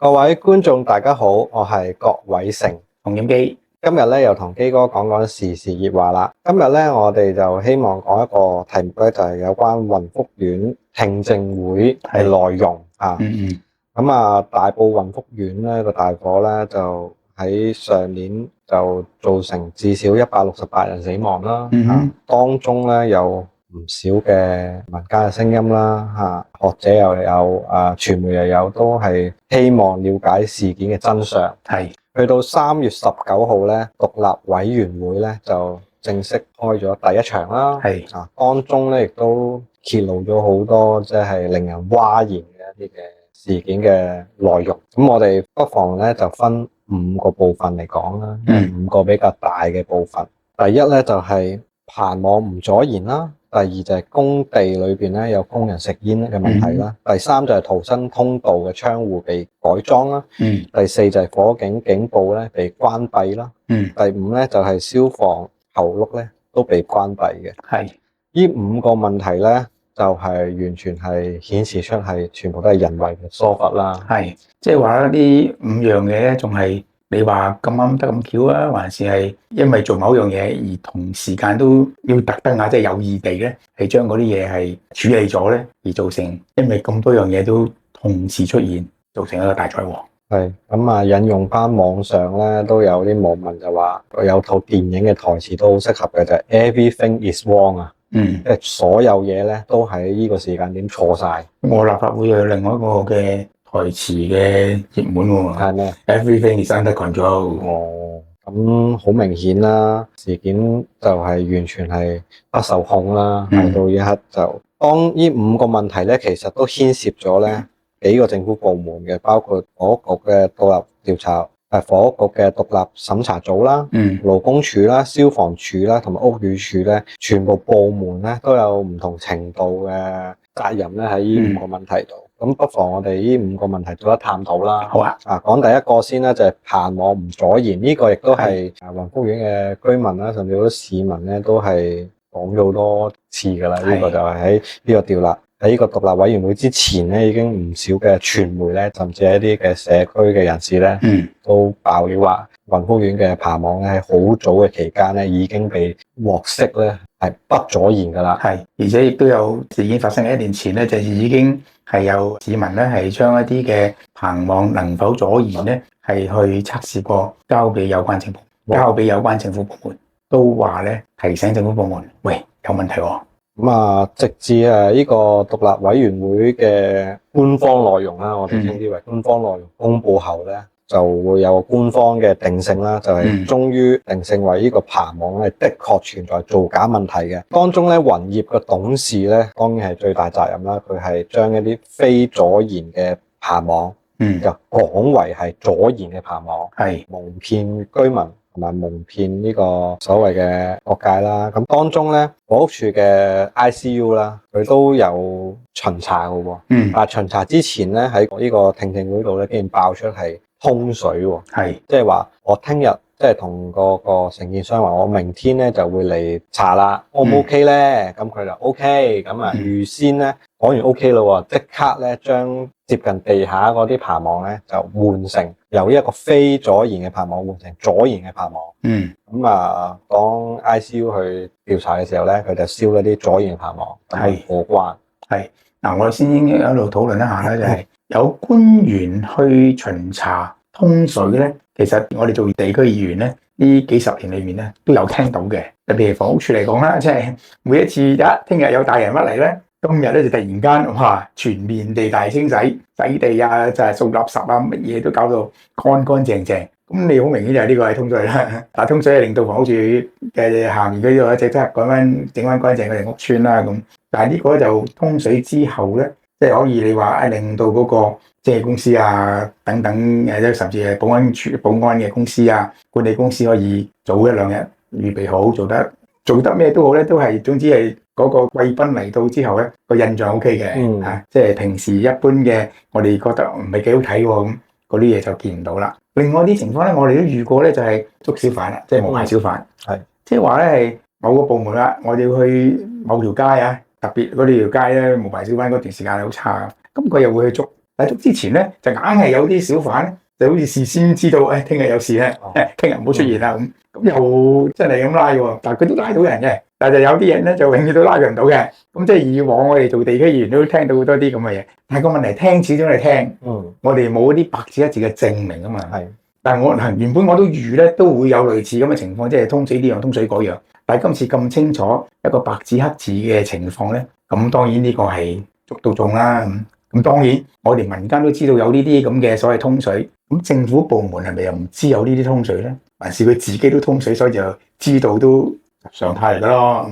各位觀眾大家好，我係郭偉成洪染基。今日咧又同基哥講講時事熱話啦。今日咧我哋就希望講一個題目咧，就係有關雲福苑聽證會嘅內容啊。咁啊，大埔雲福苑咧個大火咧就喺上年就造成至少168人死亡啦。當中咧有唔少嘅民間嘅聲音啦，學者又有，傳媒又有，都係希望了解事件嘅真相。去到3月19號咧，獨立委員會咧就正式開咗第一場啦。當中咧亦都揭露咗好多即係令人嘩然嘅一啲嘅事件嘅內容。咁我哋不妨咧就分5個部分嚟講啦，5個比較大嘅部分。第一咧就係棚網唔阻燃啦。第二就係工地裏邊咧有工人食煙嘅問題啦。第三就係逃生通道嘅窗戶被改裝啦。第四就係火警警報咧被關閉啦。第五咧就係消防喉轆咧都被關閉嘅。呢5個問題咧就係完全係顯示出係全部都係人為嘅疏忽啦。即係話呢5樣嘢咧，仲係你話咁啱得咁巧啊，還是係因為做某樣嘢而同時間都要特登即係有意地咧，係將嗰啲嘢係處理咗咧，而造成因為咁多樣嘢都同時出現，造成一個大災禍。咁啊，引用翻網上咧都有啲網民就話，有套電影嘅台詞都好適合嘅，就係 Everything is wrong 啊。即係所有嘢咧都喺呢個時間點錯晒。我立法會有另外一個嘅台詞嘅譯本喎，係咩 ？Everything is under control。咁好明顯啦，事件就係完全係不受控啦。到一刻就當呢5個問題咧，其實都牽涉咗咧幾個政府部門嘅，包括房屋局嘅獨立調查，房屋局嘅獨立審查組啦，勞工處啦、消防處啦同埋屋宇署咧，全部部門咧都有唔同程度嘅責任咧喺呢5個問題度。咁不妨我哋呢5個問題做一探討啦。好啊。講第一個先啦，就係棚網唔阻燃。呢個亦都係雲福苑嘅居民啦，甚至好多市民咧都係講咗好多次噶啦。呢個就係喺呢個喺呢個獨立委員會之前咧，已經唔少嘅傳媒咧，甚至係一啲嘅社區嘅人士咧，都爆料話雲福苑嘅棚網咧喺好早嘅期間咧已經被獲悉咧係不阻燃噶啦。而且亦都有事件發生嘅1年前咧，就已經係有市民咧係將一啲嘅棚網能否阻燃咧係去測試過，交俾有關政府部門，都話咧提醒政府部門，喂，有問題喎。直至呢個獨立委員會嘅官方內容啦，我哋稱之為官方內容公布後咧，就會有官方嘅定性啦，就係終於定性為呢個棚網係的確存在造假問題嘅。當中咧，雲業嘅董事咧，當然係最大責任啦。佢係將一啲非阻燃嘅棚網，就講為係阻燃嘅棚網，蒙騙居民同埋蒙騙呢個所謂嘅各界啦。咁當中咧，房屋署嘅 ICU 啦，佢都有巡查嘅喎。但係巡查之前咧，喺呢個聽證會度咧，竟然爆出係通水喎。即係話我聽日即係同個承建商話，我明天咧就會嚟查啦，O 唔 OK 咧？咁佢就 OK，咁預先咧講完 OK 咯，即刻咧將接近地下嗰啲棚網咧就換成由一個非阻燃嘅棚網換成阻燃嘅棚網。當 ICU 去調查嘅時候咧，佢就燒一啲阻燃棚網，過關。我哋先一路討論一下咧，就係有官員去巡查通水咧，其實我哋做地區議員咧，呢幾十年裏面咧都有聽到嘅。特別係房屋署嚟講啦，即係每一次聽日有大人物嚟咧，今日咧就突然間全面地大清洗地啊，就係掃垃圾啊，乜嘢都搞到乾乾淨淨。咁你好明顯就係呢個係通水啦，但係通水係令到房屋署嘅下面嗰度一直即係整翻乾淨嘅屋邨啦咁。但係呢個就通水之後咧，即係可以你話令到嗰個即係公司啊等等甚至係保安嘅公司啊、管理公司可以早1-2日預備好，做得咩都好咧，都係總之係嗰個貴賓嚟到之後咧個印象 OK 嘅。即係平時一般嘅我哋覺得唔係幾好睇喎，咁嗰啲嘢就見唔到啦。另外啲情況咧，我哋都遇過咧，就係捉小販啦，即係無牌小販。即係話咧係某個部門啦，我哋要去某條街啊，特別嗰條街咧無牌小販嗰段時間係好差，咁佢又會去捉但係之前咧就硬係有啲小販咧，就好似事先知道，誒聽日有事咧，聽日唔好出現啦咁又真係咁拉喎。但係佢都拉到人嘅，但係就有啲人咧就永遠都拉佢唔到嘅。咁即係以往我哋做地區議員都聽到好多啲咁嘅嘢，但係個問題聽始終係聽，我哋冇啲白紙黑字嘅證明啊嘛。係，但係我原本我都預咧都會有類似咁嘅情況，即係通水呢樣通水嗰樣。但係今次咁清楚一個白紙黑字嘅情況咧，咁當然呢個係捉到中啦。咁當然我哋民間都知道有呢啲咁嘅所謂通水，咁政府部門係咪又唔知有呢啲通水咧？還是佢自己都通水，所以就知道都常態嚟噶咯？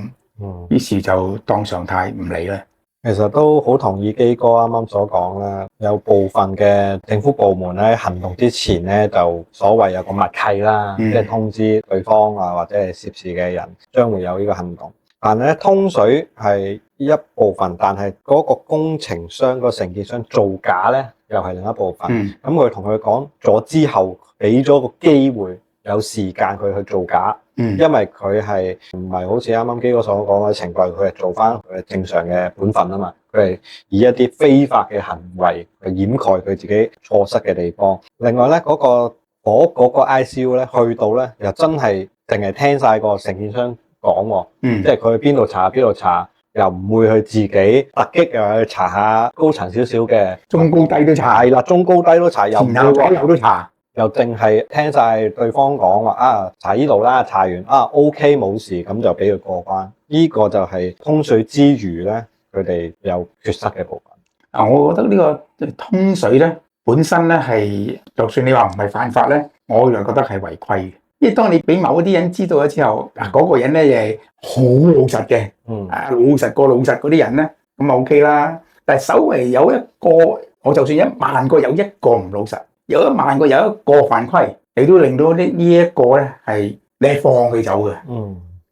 於是就當常態唔理啦。其實都好同意基哥啱啱所講啦，有部分嘅政府部門咧行動之前咧就所謂有個默契啦，即係通知對方啊或者係涉事嘅人將會有呢個行動。但係咧通水係一部分，但係嗰個工程商、個承建商造假咧又係另一部分。咁佢同佢講咗之後，俾咗個機會，有時間佢去造假。因為佢係唔係好似啱啱基哥所講嘅情況，佢係做翻佢正常嘅本分啊嘛。佢係以一啲非法嘅行為去掩蓋佢自己錯失嘅地方。另外咧，嗰個 ICU 咧去到咧，又真係淨係聽晒個承建商講，即係佢去邊度查，又唔會去自己突擊又去查下高層少少嘅，中高低都查。係啦，中高低都查，又前後左右都查。又淨係聽晒對方講話啊，查呢度啦，查完啊 OK 冇事，咁就俾佢過關。呢個就係通水之餘咧，佢哋有缺失嘅部分。我覺得呢個通水咧本身咧係，就算你話唔係犯法咧，我又覺得係違規嘅。因為當你俾某一啲人知道咗之後，嗰個人咧又係好老實嘅，老實過老實嗰啲人咧，咁啊 OK 啦。但係稍為有一個，我就算10000個有一個唔老實。有10000個有一個犯規，你都令到呢一個咧係你係放佢走嘅，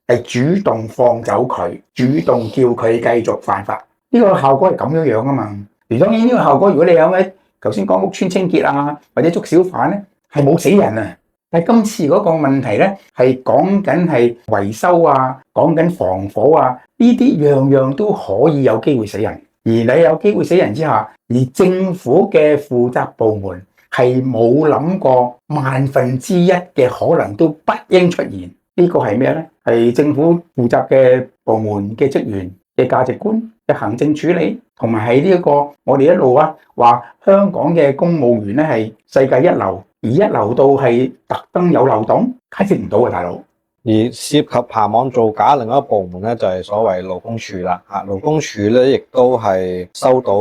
係主動放走佢，主動叫佢繼續犯法。呢個效果係咁樣啊嘛。而當然呢個效果，如果你有咩頭先講屋邨清潔啊，或者捉小販咧，係冇死人啊。但係今次嗰個問題咧，係講緊係維修啊，講緊防火啊，呢啲樣樣都可以有機會死人。而你有機會死人之下，而政府嘅負責部門係冇諗過1/1000嘅可能都不應出現，呢個係咩咧？係政府負責嘅部門嘅職員嘅價值觀嘅行政處理，同埋係呢一個我哋一路話香港嘅公務員咧係世界一流，而一流到係特登有漏洞，解釋唔到啊，大佬。而涉及棚網造假另一個部門咧，就係所謂勞工處啦。勞工處咧，亦都係收到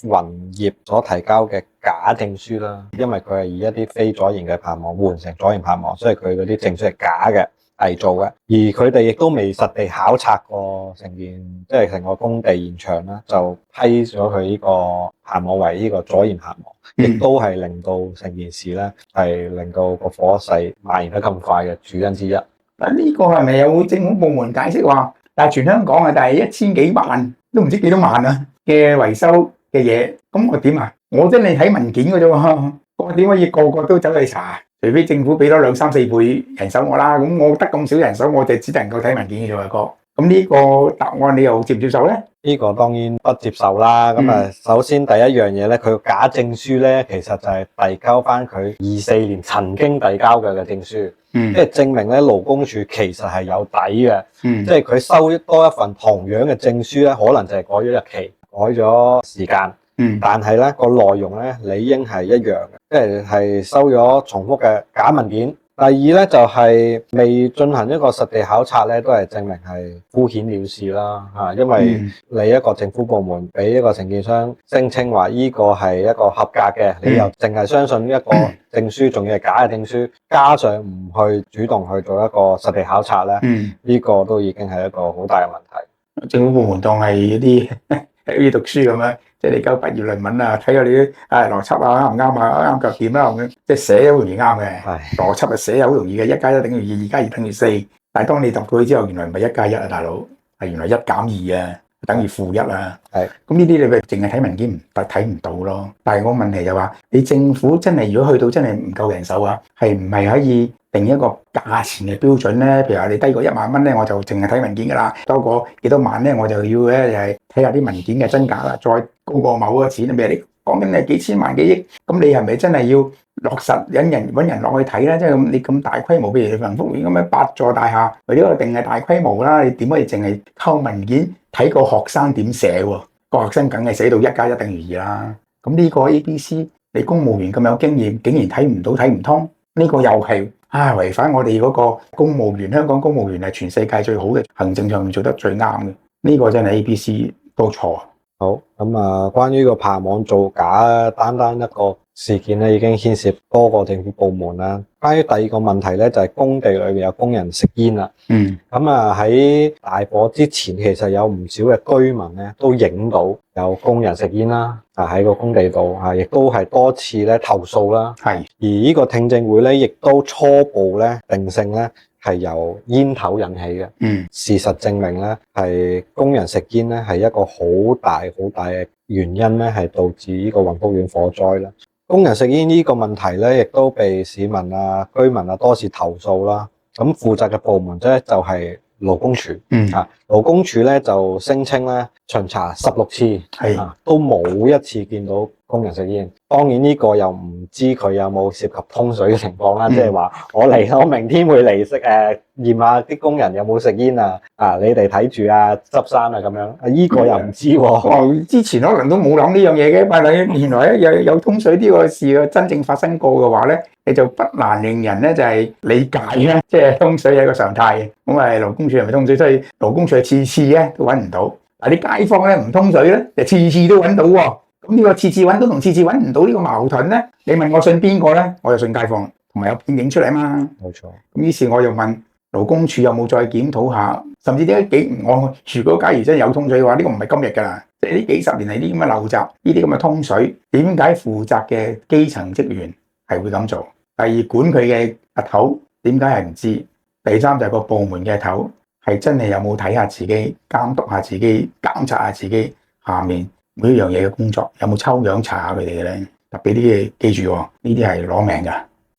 雲業所提交嘅假證書啦。因為佢係以一啲非阻延嘅棚網換成阻延棚網，所以佢嗰啲證書係假嘅、偽造嘅。而佢哋亦都未實地考察過成個工地現場啦，就批咗佢呢個棚網為呢個阻延棚網，亦都係令到成件事咧係令到個火勢蔓延得咁快嘅主因之一。呢個係咪有政府部門解釋話，但係全香港但係1000幾萬都唔知幾多萬啊嘅維修嘅嘢，咁我點啊？我真係睇文件嘅啫喎，我點可以個個都走去查？除非政府俾多2、3、4倍人手我啦，咁我得咁少人手，我就只能夠睇文件嘅啫喎，哥。咁呢個答案你又接唔接受咧？呢個當然不接受啦。咁首先第一樣嘢咧，佢個假證書咧，其實就係遞交翻佢24年曾經遞交嘅證書，即係證明咧勞工處其實係有底嘅。即係佢收多一份同樣嘅證書咧，可能就係改咗日期、改咗時間，但係咧個內容咧理應係一樣嘅，即係收咗重複嘅假文件。第二咧就係未進行一個實地考察咧，都係證明係敷衍了事啦嚇，因為你一個政府部門俾一個承建商聲稱話呢個係一個合格嘅，你又淨係相信一個證書，仲要係假嘅證書，加上唔去主動去做一個實地考察咧，呢個都已經係一個好大嘅問題。政府部門當係一啲好似讀書咁樣，即係你交畢業論文啊，睇下你啲邏輯啊啱唔啱啊，啱腳點啦咁樣，即係寫好容易啱嘅，邏輯啊寫好容易嘅，1+1等於2，2+2等於4。但係當你讀到去之後，原來唔係1+1啊，大佬係原來1減2啊，等於-1啊。係咁呢啲你咪淨係睇文件睇唔到咯。但係個問題就話，你政府真係如果去到真係唔夠人手啊，係唔係可以定一個價錢嘅標準咧？譬如話你低過1萬蚊咧，我就淨係睇文件噶啦；多過幾多萬咧，我就要咧就係睇下啲文件嘅真假啦。再高過某個錢，譬如你講緊你幾千萬幾億，咁你係咪真係要落實揾人落去睇咧？即係咁你咁大規模，譬如恒福苑咁樣8座大廈，佢呢個定係大規模啦，你點可以淨係靠文件睇個學生點寫喎？個學生梗係寫到1+1等於2啦。咁呢個 ABC，你公務員咁有經驗，竟然睇唔到睇唔通，呢個又係違反我哋嗰個公務員，香港公務員係全世界最好嘅，行政上面做得最啱嘅。呢個真係 ABC 都錯。好，咁啊，關於個爬網造假，單單一個事件咧，已經牽涉多個政府部門啦。關於第二個問題咧，就係工地裏面有工人食煙啦。咁啊喺大火之前，其實有唔少嘅居民咧都影到有工人食煙啦，喺個工地度亦都係多次咧投訴啦。而呢個聽證會咧，亦都初步咧定性咧係由煙頭引起嘅。事實證明咧，係工人食煙咧係一個好大嘅原因咧，係導致呢個雲福苑火災啦。工人食煙呢個問題咧，亦都被市民居民多次投訴啦。咁負責嘅部門咧就係勞工處。勞工處咧就聲稱咧巡查16次，都冇一次見到工人食煙。當然呢個又唔知佢有冇涉及通水嘅情況啦，即係話我明天會嚟驗下啲工人有冇食煙啊，你哋睇住啊，執生啊咁樣。呢個又唔知喎。之前可能都冇諗呢樣嘢嘅，但係原來有通水呢個事真正發生過嘅話咧，你就不難令人咧就係理解咧，即係通水係一個常態。咁勞工處係咪通水？所以勞工處係次次咧都揾唔到，但係啲街坊咧唔通水咧，就次次都揾到喎。咁呢個次次揾到同次次揾唔到呢個矛盾咧，你問我信邊個咧？我就信街坊，同埋有片影出嚟啊嘛。冇錯。咁於是我又問勞工處有冇再檢討下，甚至點解如果假如真係有通水嘅話，呢個唔係今日㗎啦，即係呢幾十年嚟呢啲咁嘅陋習，呢啲咁嘅通水，點解負責嘅基層職員係會咁做？第二，管佢嘅頭點解係唔知？第三就係個部門嘅頭係真係有冇睇下自己，監督下自己，監察下自己下面每一樣嘢嘅工作，有冇抽樣查下佢哋嘅咧？特別啲嘢記住喎，呢啲係攞命㗎。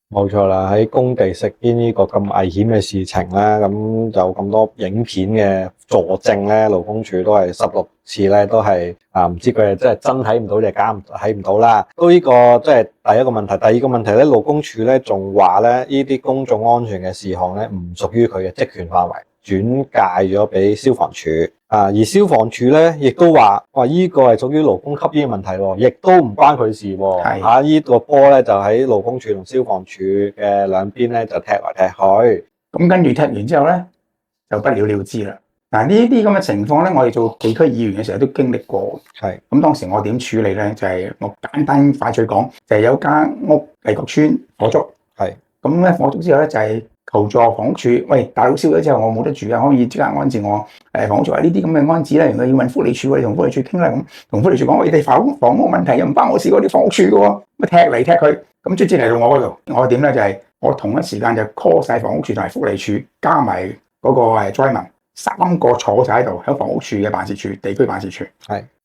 冇錯啦，喺工地食煙呢個咁危險嘅事情啦，咁有咁多影片嘅佐證咧，勞工處都係16次咧，都係唔知佢係真睇唔到定係假睇唔到啦。都呢個即係第一個問題，第二個問題咧，勞工處咧仲話咧呢啲公眾安全嘅事項咧唔屬於佢嘅職權範圍，轉介咗俾消防處。而消防處咧亦都話呢個係屬於勞工吸煙嘅問題喎，亦都唔關佢事喎。呢個波咧就喺勞工處同消防處嘅兩邊咧就踢來踢去。咁跟住踢完之後咧就不了了之啦。嗱，呢啲咁嘅情況咧，我哋做地區議員嘅時候都經歷過。咁當時我點處理咧？就係我簡單快脆講，就係有間屋麗閣村火燭。咁咧火燭之後咧就係求助房屋處，喂，大佬燒咗之後我冇得住啊，可以即刻安置我。房屋處話呢啲咁嘅安置咧，原來要揾福利處，我哋同福利處傾啦。咁同福利處講，你哋房屋問題又唔關我事，嗰啲房屋處嘅喎，咁踢嚟踢去，咁卒之嚟到我嗰度，我點咧就係我同一時間就 call 晒房屋處同埋福利處，加埋嗰個災民，3個坐晒喺度，喺房屋處嘅辦事處、地區辦事處。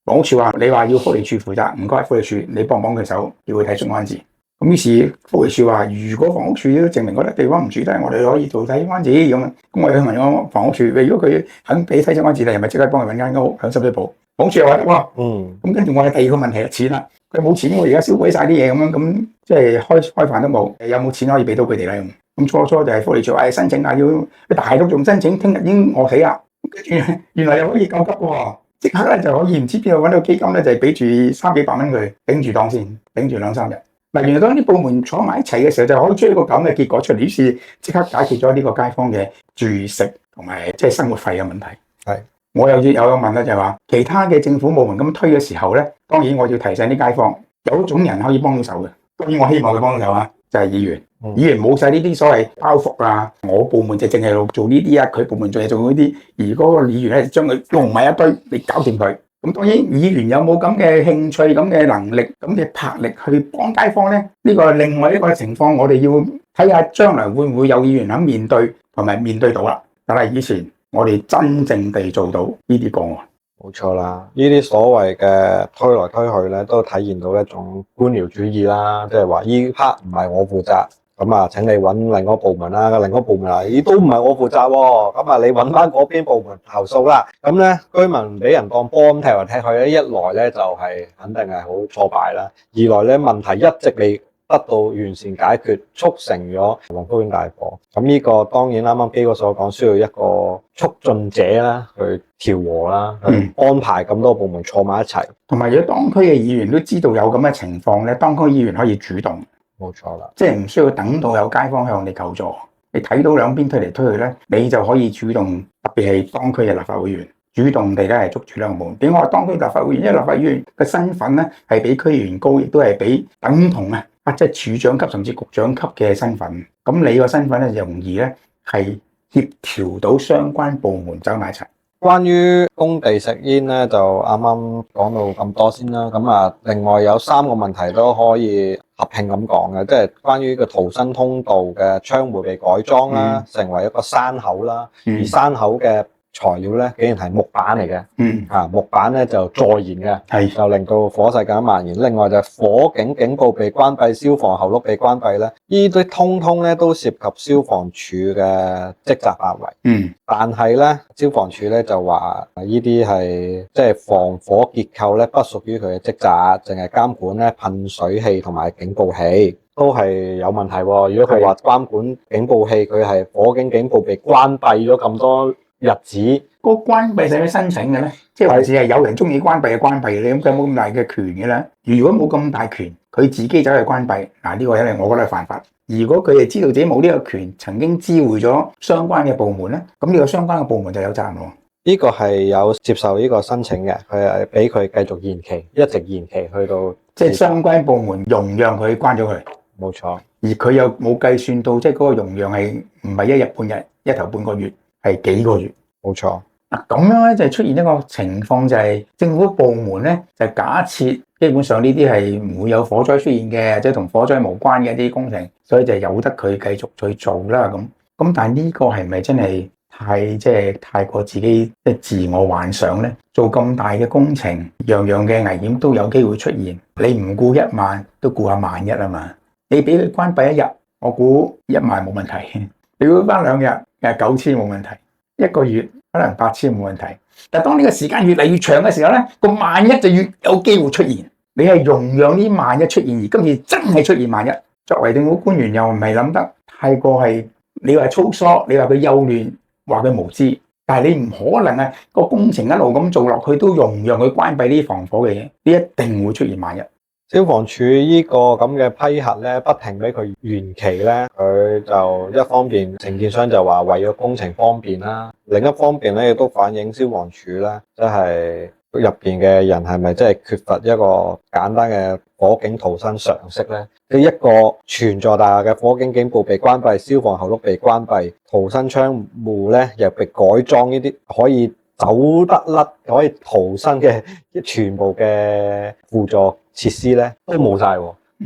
房屋處話你話要福利處負責，唔該福利處，你幫佢手，叫佢睇出安置。咁於是福利處話，如果房屋處都證明嗰笪地方唔住得，我哋可以做睇安置咁啊。咁我哋問我房屋處，如果佢肯俾睇出安置，你係咪即刻幫佢揾間屋響深水埗？房屋處又話哇，咁跟住我係第二個問題係錢啦。佢冇錢，我而家燒毀晒啲嘢咁樣，咁即係開飯都冇，有冇錢可以俾到佢哋咧？咁初就係福利處申請啊，要大陸仲申請，聽日已經餓死啦。跟住原來又可以救急喎，即刻咧就可以唔知邊度揾到基金咧，就係俾住300幾蚊佢頂住檔先，頂住2-3日。嗱，原來當啲部門坐埋一齊嘅時候，就可以出一個咁嘅結果出嚟，於是即刻解決咗呢個街坊嘅住食同埋即係生活費嘅問題。我有問咧，就係話其他嘅政府部門咁推嘅時候咧，當然我要提醒啲街坊，有一種人可以幫到手嘅。當然我希望佢幫到手啊，就係議員。議員冇晒呢啲所謂包袱啊，我部門就淨係做呢啲啊，佢部門做呢啲，而嗰個議員咧將佢弄埋一堆，你搞掂佢。咁當然議員有冇咁嘅興趣、咁嘅能力、咁嘅魄力去幫街坊咧？呢個係另外一個情況，我哋要睇下將來會唔會有議員肯面對同埋面對到啦。但係以前我哋真正地做到呢啲個案，冇錯啦。呢啲所謂嘅推來推去咧，都體現到一種官僚主義啦，即係話呢 part 唔係我負責，咁啊請你揾另一個部門啦，另一個部門啊，咦都唔係我負責喎，咁啊你揾翻嗰邊部門投訴啦。咁咧居民俾人當波咁踢嚟踢去咧，一來咧就係肯定係好挫敗啦，二來咧問題一直未得到完善解決，促成咗黃福園大火。咁呢個當然啱啱基哥所講，需要一個促進者啦，去調和啦，去安排咁多部門坐埋一齊。同埋如果當區嘅議員都知道有咁嘅情況咧，當區議員可以主動，冇錯啦，即係唔需要等到有街坊向你求助，你睇到兩邊推嚟推去咧，你就可以主動，特別係當區嘅立法會議員，主動地咧係捉住兩個部門。點解我當區立法會議員？因為立法會議員嘅身份咧係比區議員高，亦都係比等同即係處長級甚至局長級嘅身份。咁你個身份咧就容易咧係協調到相關部門走埋一齊。關於工地食煙咧，就啱啱講到咁多先啦。咁啊，另外有3個問題都可以合併咁講嘅，即係關於個逃生通道嘅窗戶被改裝啦，成為一個山口啦，而山口嘅材料咧竟然係木板嚟嘅，木板咧就助燃嘅，就令到火勢更加蔓延。另外就係火警警報被關閉、消防喉轆被關閉咧，呢啲通通咧都涉及消防處嘅職責範圍。但係咧消防處咧就話呢啲係即係防火結構咧不屬於佢嘅職責，淨係監管咧噴水器同埋警報器。都係有問題喎。如果佢話監管警報器，佢係火警警報被關閉咗咁多日子，嗰個關閉使唔使申請嘅咧？即係還是係有人中意關閉就關閉，你咁佢冇咁大嘅權嘅咧？如果冇咁大權，佢自己走去關閉，呢個一定我覺得係犯法。如果佢哋知道自己冇呢個權，曾經知會咗相關嘅部門咧，咁呢個相關嘅部門就有責任咯。呢個係有接受呢個申請嘅，佢係俾佢繼續延期，一直延期去到即係相關部門容讓佢關咗佢。冇錯，而佢又冇計算到，即係嗰個容讓係唔係一日半日、一頭半個月，係幾個月。冇錯。咁樣咧就出現一個情況，就係政府部門咧就假設基本上呢啲係唔會有火災出現嘅，即係同火災無關嘅一啲工程，所以就由得佢繼續去做啦。咁但係呢個係咪真係太過自己即係自我幻想咧？做咁大嘅工程，樣樣嘅危險都有機會出現，你唔顧1萬都顧下萬一啊嘛！你俾佢關閉1日，我估1萬冇問題。你估翻2日，9000冇問題。1個月可能8000冇問題。但係當呢個時間越嚟越長嘅時候咧，個萬一就越有機會出現。你係容讓呢萬一出現，而今次真係出現萬一。作為政府官員又唔係諗得太過係，你話粗疏，你話佢幼嫩，話佢無知，但係你唔可能個工程一路咁做落去都容讓佢關閉呢啲防火嘅嘢，呢一定會出現萬一。消防處呢個咁嘅批核咧，不停俾佢延期咧，佢就一方面承建商就話為咗工程方便啦，另一方面咧亦都反映消防處咧，即係入邊嘅人係咪真係缺乏一個簡單嘅火警逃生常識咧？即係一個全座大廈嘅火警警報被關閉、消防喉轆被關閉、逃生窗戶咧又被改裝，呢啲可以走得甩、可以逃生嘅全部嘅輔助設施咧都冇晒，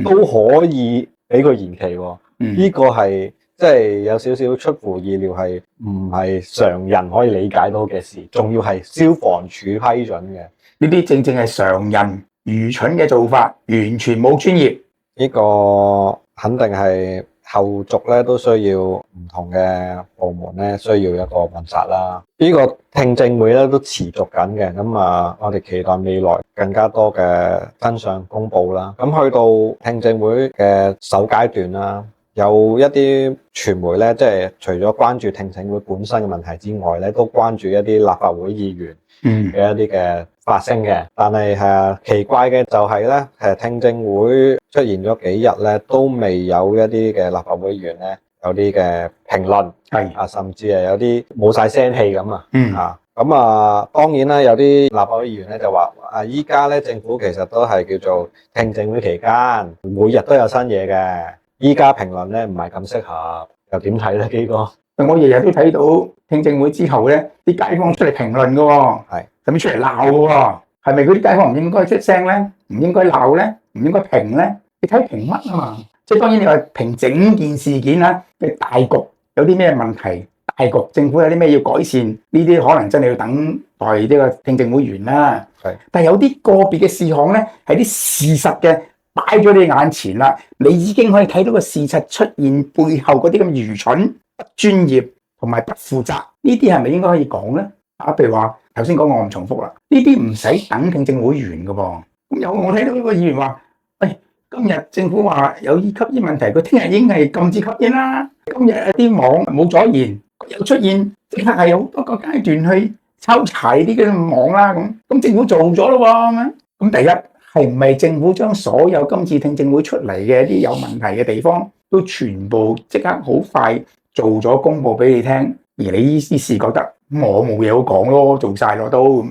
都可以俾佢延期。呢個係即係有少少出乎意料，係唔係常人可以理解到嘅事，仲要係消防處批准嘅。呢啲正正係常人愚蠢嘅做法，完全冇專業。呢個肯定係後續咧都需要唔同嘅部門咧需要一個問責啦。呢個聽證會咧都持續緊嘅，咁我哋期待未來更加多嘅真相公布啦。咁去到聽證會嘅首階段啦，有一啲傳媒咧，即係除咗關注聽證會本身嘅問題之外咧，都關注一啲立法會議員嘅一啲嘅發聲嘅。但係奇怪嘅就係咧，聽證會出現咗幾日咧，都未有一啲嘅立法會議員咧有啲嘅評論，甚至係有啲冇晒聲氣咁當然啦，有啲立法會議員咧就話依家咧政府其實都係叫做聽證會期間，每日都有新嘢嘅。依家評論咧唔係咁適合，又點睇咧？基哥，我日日都睇到聽證會之後咧，啲街坊出嚟評論嘅，甚至出嚟鬧嘅，係咪嗰啲街坊唔應該出聲咧？唔應該鬧咧？唔應該評咧？你睇評乜啊嘛？即係當然你話評整件事件嘅大局有啲咩問題，大局政府有啲咩要改善，呢啲可能真係要等待呢個聽證會完啦。但係有啲個別嘅事項咧，係啲事實嘅擺咗你眼前啦，你已經可以睇到個事實出現背後嗰啲咁愚蠢、不專業同埋不負責，呢啲係咪應該可以講咧？譬如話頭先講我唔重複啦，呢啲唔使等聽證會完噶噃。咁有我睇到呢個議員話，喂，今日政府話有吸煙問題，佢聽日已經係禁止吸煙啦。今日一啲網冇阻延，又出現即刻係有多個階段去抽查啲嘅網啦。咁政府做咗咯喎。咁第一係唔係政府將所有今次聽證會出嚟嘅一啲有問題嘅地方都全部即刻好快做咗公佈俾你聽，而你呢啲事覺得我冇嘢好講咯，做晒咯都唔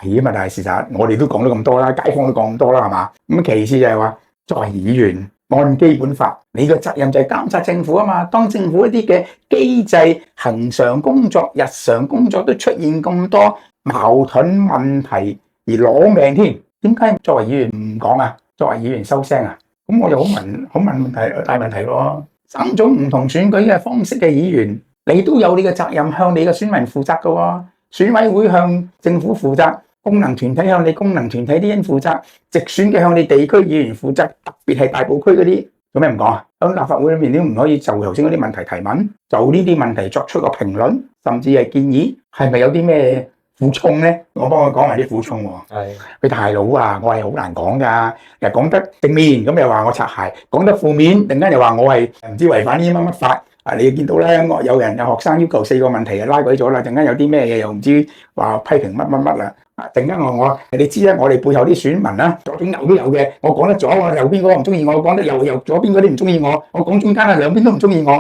係啊嘛？但係事實我哋都講咗咁多啦，街坊都講咁多啦，係嘛？咁其次就係話作為議員按基本法，你嘅責任就係監察政府啊嘛。當政府一啲嘅機制、恆常工作、日常工作都出現咁多矛盾問題而攞命添，點解作為議員唔講啊？作為議員收聲啊？咁我就好問問題大問題咯。3種唔同選舉嘅方式嘅議員，你都有你嘅責任向你嘅選民負責噶喎。選委會向政府負責，功能團體向你功能團體啲人負責，直選嘅向你地區議員負責，特別係大埔區嗰啲，做咩唔講啊？喺立法會裏面都唔可以就頭先嗰啲問題提問，就呢啲問題作出個評論，甚至係建議，係咪有啲咩苦衷咧？我幫佢講埋啲苦衷喎。係，佢大佬啊，我係好難講㗎，又講得正面咁又話我擦鞋，講得負面，突然間又話我係唔知違反啲乜乜法。你見到咧，有人有學生要求4個問題就拉鬼咗啦，陣間有啲咩嘢又唔知話批評乜乜乜啦。陣間我你知咧，我哋背後啲選民啦，左中右都有嘅。我講得左，我右邊嗰個唔中意我；講得右左邊嗰啲唔中意我。我講中間啊，兩邊都唔中意我。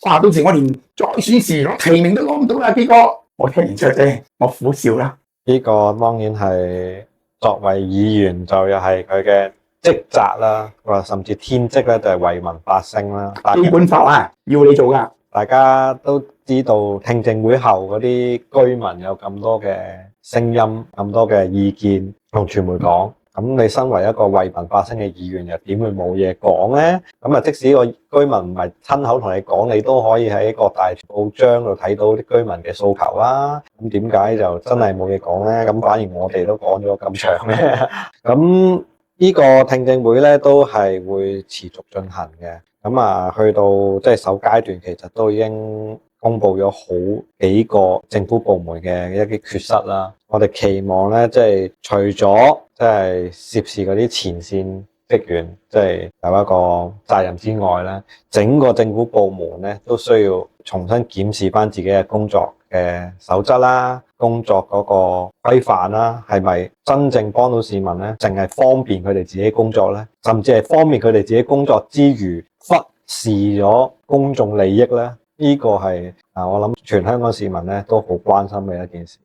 哇！到時我連再選時攞提名都攞唔到啦，基哥。我聽完之後啫，我苦笑啦。呢個當然係作為議員就又係佢嘅職責啦，或甚至天職咧，就係為民發聲啦。基本法啊，要你做噶。大家都知道聽證會後嗰啲居民有咁多嘅聲音，咁多嘅意見同傳媒講，咁你身為一個為民發聲嘅議員，又點會冇嘢講咧？咁啊，即使個居民唔係親口同你講，你都可以喺各大報章度睇到啲居民嘅訴求啦。咁點解就真係冇嘢講咧？咁反而我哋都講咗咁長咧。咁呢個聽證會咧都係會持續進行嘅。咁啊，去到即係首階段，其實都已經公布咗好幾個政府部門嘅一啲缺失啦。我哋期望咧，即係除咗即係涉事嗰啲前線職員，即係有一個責任之外咧，整個政府部門咧都需要重新檢視翻自己嘅工作嘅守則啦，工作嗰個規範啦，係咪真正幫到市民咧？淨係方便佢哋自己工作咧，甚至係方便佢哋自己工作之餘，忽視咗公眾利益咧？呢個係我諗全香港市民咧都好關心嘅一件事。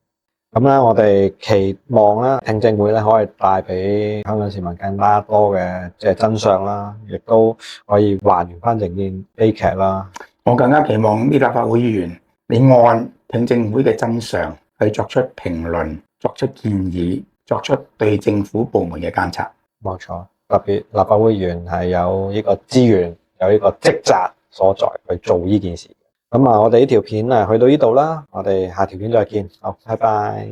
咁咧，我哋期望咧聽證會咧可以帶俾香港市民更加多嘅即係真相啦，亦都可以還原翻整件悲劇啦。我更加期望啲立法會議員，你按聽證會嘅真相去作出評論、作出建議、作出對政府部門嘅監察。冇錯，特別立法會議員係有呢個資源、有呢個職責所在去做呢件事。咁啊，我哋呢條片去到呢度啦，我哋下條片再見。好，拜拜。